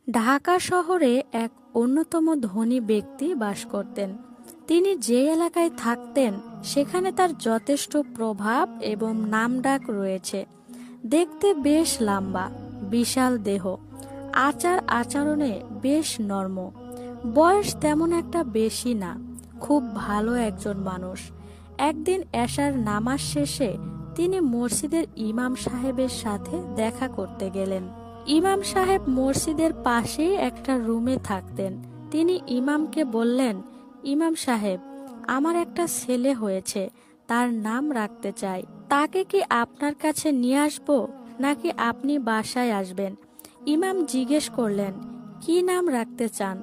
ঢাকা শহরে এক অন্যতম ধনী ব্যক্তি বাস করতেন। তিনি যে এলাকায় থাকতেন সেখানে তার যথেষ্ট প্রভাব এবং নামডাক রয়েছে। দেখতে বেশ লম্বা, বিশাল দেহ, আচার আচরণে বেশ নরম। বয়স তেমন একটা বেশি না, খুব ভালো একজন মানুষ। একদিন এশার নামাজ শেষে তিনি মসজিদের ইমাম সাহেবের সাথে দেখা করতে গেলেন। ইমাম সাহেব মসজিদের পাশেই একটা রুমে থাকতেন। তিনি ইমামকে বললেন, ইমাম সাহেব, আমার একটা ছেলে হয়েছে, তার নাম রাখতে চাই। তাকে কি আপনার কাছে নিয়ে আসবো নাকি আপনি বাসায় আসবেন? ইমাম জিজ্ঞেস করলেন, কি নাম রাখতে চান?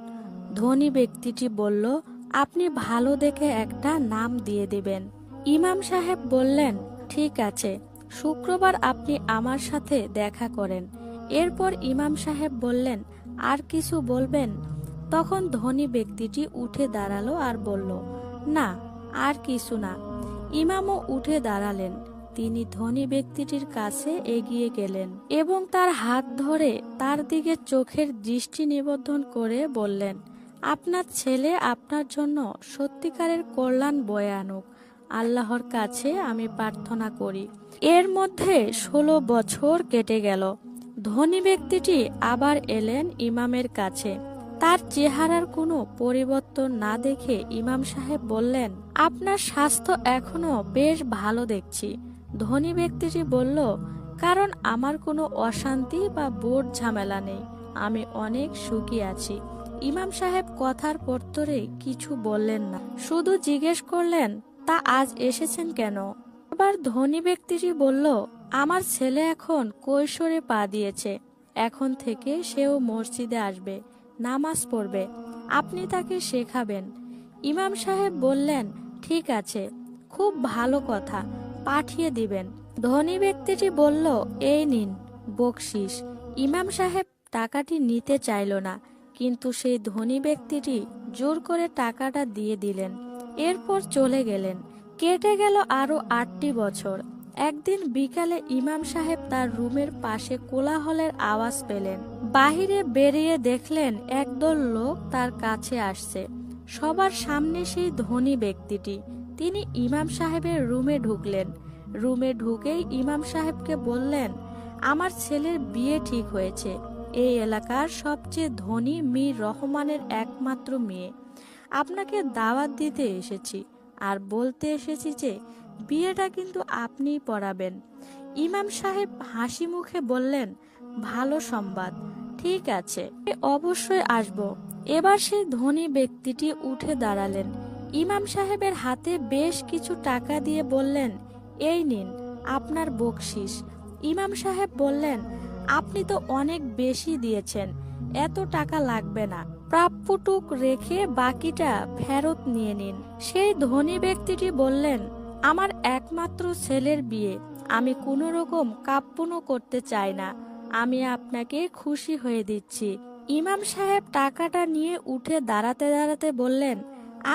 ধনী ব্যক্তিটি বলল, আপনি ভালো দেখে একটা নাম দিয়ে দিবেন। ইমাম সাহেব বললেন, ঠিক আছে, শুক্রবার আপনি আমার সাথে দেখা করেন। এরপর ইমাম সাহেব বললেন, আর কিছু বলবেন? তখন ধনী ব্যক্তিটি উঠে দাঁড়ালো আর বলল, না, আর কিছু না। ইমামও উঠে দাঁড়ালেন। তিনি ধনী ব্যক্তিটির কাছে এগিয়ে গেলেন এবং তার হাত ধরে তার দিকে চোখের দৃষ্টি নিবদ্ধন করে বললেন, আপনার ছেলে আপনার জন্য সত্যিকারের কল্যাণ বয়ে আনুক। আল্লাহর কাছে আমি প্রার্থনা করি। এর মধ্যে 16 বছর কেটে গেল। ধনী ব্যক্তিটি আবার এলেন ইমামের কাছে। তার চেহারার কোনো পরিবর্তন না দেখে ইমাম সাহেব বললেন, আপনার স্বাস্থ্য এখনো বেশ ভালো দেখছি। ধনী ব্যক্তিটি বলল, কারণ আমার কোনো অশান্তি বা বোর্ড ঝামেলা নেই, আমি অনেক সুখী আছি। ইমাম সাহেব কথার পরপরে কিছু বললেন না, শুধু জিজ্ঞেস করলেন, তা আজ এসেছেন কেন? আবার ধনী ব্যক্তিটি বলল, আমার ছেলে এখন কৈশোরে পা দিয়েছে, এখন থেকে সেও মসজিদে আসবে, নামাজ পড়বে, আপনি তাকে শেখাবেন। ইমাম সাহেব বললেন, ঠিক আছে, খুব ভালো কথা, পাঠিয়ে দিবেন। ধনী ব্যক্তিটি বলল, এই নিন বকশিস। ইমাম সাহেব টাকাটি নিতে চাইল না, কিন্তু সেই ধনী ব্যক্তিটি জোর করে টাকাটা দিয়ে দিলেন। এরপর চলে গেলেন। কেটে গেল আরো 8টি বছর। একদিন বিকালে ইমাম সাহেব তার রুমের পাশে কোলাহলের আওয়াজ পেলেন। বাহিরে বেরিয়ে দেখলেন একদল লোক তার কাছে আসছে। সবার সামনে সেই ধনী ব্যক্তিটি। তিনি ইমাম সাহেবের রুমে ঢুকলেন। রুমে ঢুকেই ইমাম সাহেবকে বললেন, আমার ছেলের বিয়ে ঠিক হয়েছে। এই এলাকার সবচেয়ে ধনী মীর রহমানের একমাত্র মেয়ে। আপনাকে দাওয়াত দিতে এসেছি আর বলতে এসেছি যে বিয়েটা কিন্তু আপনিই পড়াবেন। ইমাম সাহেব হাসি মুখে বললেন, ভালো সংবাদ, ঠিক আছে, অবশ্যই আসব। এবার সেই ধনী ব্যক্তিটি উঠে দাঁড়ালেন। ইমাম সাহেবের হাতে বেশ কিছু টাকা দিয়ে বললেন, এই নিন আপনার বকশিস। ইমাম সাহেব বললেন, আপনি তো অনেক বেশি দিয়েছেন, এত টাকা লাগবে না, প্রাপ্যটুক রেখে বাকিটা ফেরত নিয়ে নিন। সেই ধনী ব্যক্তিটি বললেন, আমার একমাত্র ছেলের বিয়ে, আমি কোনো রকম কাপ্পনও করতে চাই না, আমি আপনাকে খুশি হয়ে দিচ্ছি। ইমাম সাহেব টাকাটা নিয়ে উঠে দাঁড়াতে দাঁড়াতে বললেন,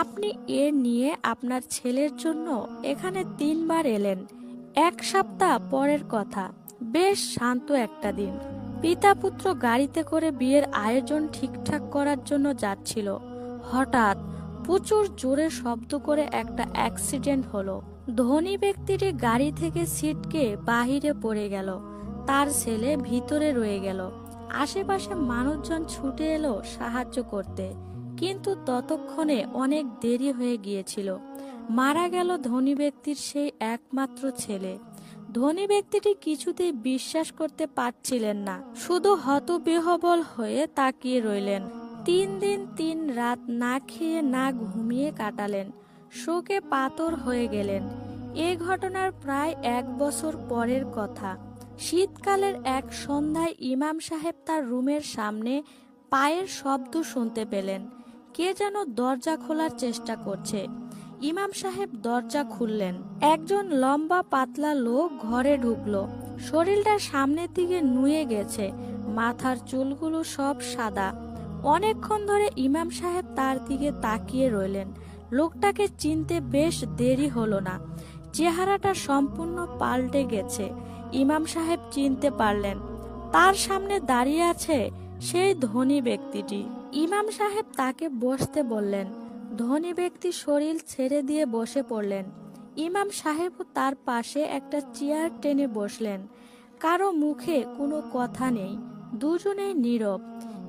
আপনি এ নিয়ে আপনার ছেলের জন্য এখানে 3বার এলেন। 1 সপ্তাহ পরের কথা, বেশ শান্ত একটা দিন। পিতা পুত্র গাড়িতে করে বিয়ের আয়োজন ঠিকঠাক করার জন্য যাচ্ছিল। হঠাৎ প্রচুর জোরে শব্দ করে একটা অ্যাক্সিডেন্ট হলো। ধনী ব্যক্তিটি গাড়ি থেকে ছিটকে বাহিরে পড়ে গেল। তার ছেলে ভিতরে রয়ে গেল। আশেপাশে মানুষজন ছুটে এলো সাহায্য করতে, কিন্তু ততক্ষণে অনেক দেরি হয়ে গিয়েছিল। মারা গেল ধনী ব্যক্তির সেই একমাত্র ছেলে। ধনী ব্যক্তিটি কিছুতেই বিশ্বাস করতে পারছিলেন না, শুধু হতবিহ্বল হয়ে তাকিয়ে রইলেন। 3 দিন 3 রাত না খেয়ে না ঘুমিয়ে কাটালেন, শোকে পাথর হয়ে গেলেন। এ ঘটনার প্রায় 1 বছর পরের কথা। শীতকালের এক সন্ধ্যায় ইমাম সাহেব তার রুমের সামনে পায়ের শব্দ শুনতে পেলেন। কে যেন দরজা খোলার চেষ্টা করছে। ইমাম সাহেব দরজা খুললেন। একজন লম্বা পাতলা লোক ঘরে ঢুকলো। শরীরটা সামনের দিকে নুয়ে গেছে, মাথার চুলগুলো সব সাদা। অনেকক্ষণ ধরে ইমাম সাহেব তার দিকে তাকিয়ে রইলেন। লোকটাকে চিনতে বেশ দেরি হলো না। চেহারাটা সম্পূর্ণ পাল্টে গেছে। ইমাম সাহেব চিনতে পারলেন, তার সামনে দাঁড়িয়ে আছে সেই ধনী ব্যক্তিটি। ইমাম সাহেব তাকে বসতে বললেন। ধনী ব্যক্তি শরীর ছেড়ে দিয়ে বসে পড়লেন। ইমাম সাহেবও তার পাশে একটা চেয়ার টেনে বসলেন। কারো মুখে কোনো কথা নেই, দুজনেই নীরব।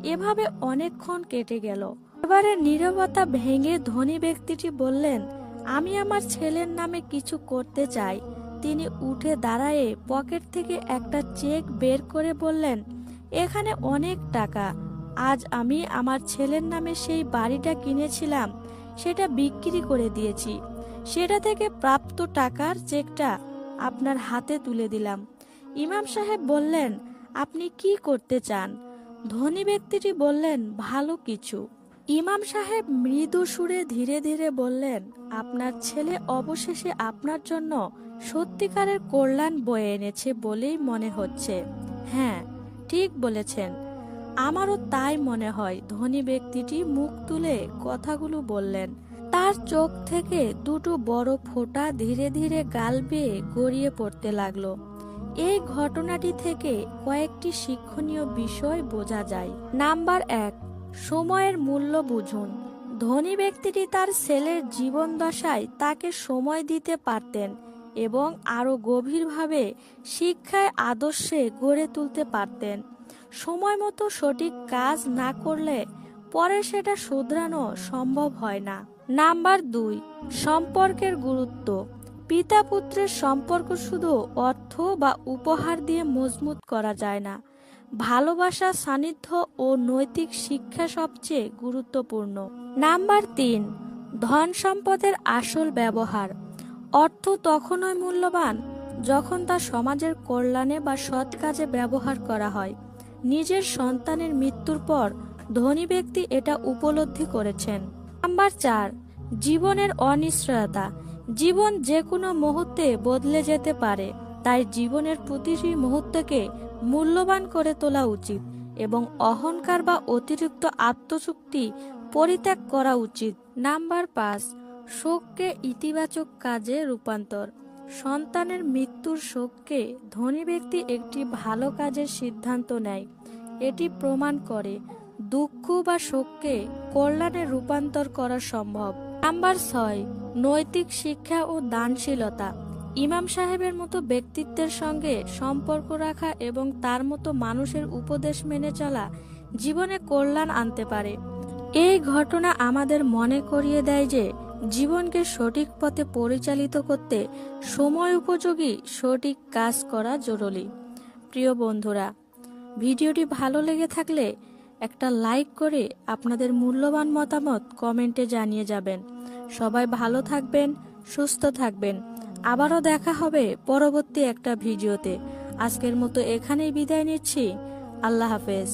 এভাবে অনেকক্ষণ কেটে গেল। এবারে নীরবতা ভেঙে ধনী ব্যক্তিটি বললেন, আমি আমার ছেলের নামে কিছু করতে চাই। তিনি উঠে দাঁড়ায়ে পকেট থেকে একটা চেক বের করে বললেন, এখানে অনেক টাকা। আজ আমি আমার ছেলের নামে সেই বাড়িটা কিনেছিলাম, সেটা বিক্রি করে দিয়েছি। সেটা থেকে প্রাপ্ত টাকার চেকটা আপনার হাতে তুলে দিলাম। ইমাম সাহেব বললেন, আপনি কি করতে চান? ধনী ব্যক্তিটি বললেন, ভালো কিছু। ইমাম সাহেব মৃদু সুরে ধীরে ধীরে বললেন, আপনার ছেলে অবশেষে আপনার জন্য সত্যিকারের কল্যাণ বয়ে এনেছে বলেই মনে হচ্ছে। হ্যাঁ, ঠিক বলেছেন, আমারও তাই মনে হয়। ধনী ব্যক্তিটি মুখ তুলে কথাগুলো বললেন। তার চোখ থেকে দুটো বড় ফোঁটা ধীরে ধীরে গাল বেয়ে গড়িয়ে পড়তে লাগলো। এই ঘটনাটি থেকে কয়েকটি শিক্ষণীয় বিষয় বোঝা যায়। নাম্বার 1, সময়ের মূল্য বুঝুন। ধনী ব্যক্তিটি তার ছেলের জীবন দশায় তাকে সময় দিতে পারতেন এবং আরো গভীরভাবে শিক্ষায় আদর্শে গড়ে তুলতে পারতেন। সময় মতো সঠিক কাজ না করলে পরে সেটা শুধরানো সম্ভব হয় না। নাম্বার 2, সম্পর্কের গুরুত্ব। পিতা পুত্রের সম্পর্ক শুধু অর্থ বা উপহার দিয়ে মজবুত করা যায় না। ভালোবাসা, সান্নিধ্য ও নৈতিক শিক্ষা সবচেয়ে গুরুত্বপূর্ণ। নাম্বার 3, ধন সম্পদের আসল ব্যবহার। অর্থ তখনই মূল্যবান যখন তা সমাজের কল্যাণে বা সৎ কাজে ব্যবহার করা হয়। নিজের সন্তানের মৃত্যুর পর ধনী ব্যক্তি এটা উপলব্ধি করেছেন। নাম্বার 4, জীবনের অনিশ্চয়তা। জীবন যে কোনো মুহূর্তে বদলে যেতে পারে, তাই জীবনের প্রতিটি মুহূর্তকে মূল্যবান করে তোলা উচিত এবং অহংকার বা অতিরিক্ত আত্মচুক্তি পরিত্যাগ করা উচিত। নাম্বার 5, শোককে ইতিবাচক কাজে রূপান্তর। সন্তানের মৃত্যুর শোককে ধনী ব্যক্তি একটি ভালো কাজের সিদ্ধান্ত নেয়। এটি প্রমাণ করে দুঃখ বা শোককে কল্যাণে রূপান্তর করা সম্ভব। নাম্বার 6, নৈতিক শিক্ষা ও দানশীলতা। ইমাম সাহেবের মতো ব্যক্তিত্বের সঙ্গে সম্পর্ক রাখা এবং তার মতো মানুষের উপদেশ মেনে চলা জীবনে কল্যাণ আনতে পারে। এই ঘটনা আমাদের মনে করিয়ে দেয় যে জীবনকে সঠিক পথে পরিচালিত করতে সময় উপযোগী সঠিক কাজ করা জরুরি। প্রিয় বন্ধুরা, ভিডিওটি ভালো লেগে থাকলে একটা লাইক করে আপনাদের মূল্যবান মতামত কমেন্টে জানিয়ে যাবেন। সবাই ভালো থাকবেন, সুস্থ থাকবেন। আবারও দেখা হবে পরবর্তী একটা ভিডিওতে। আজকের মতো এখানেই বিদায় নিচ্ছি। আল্লাহ হাফেজ।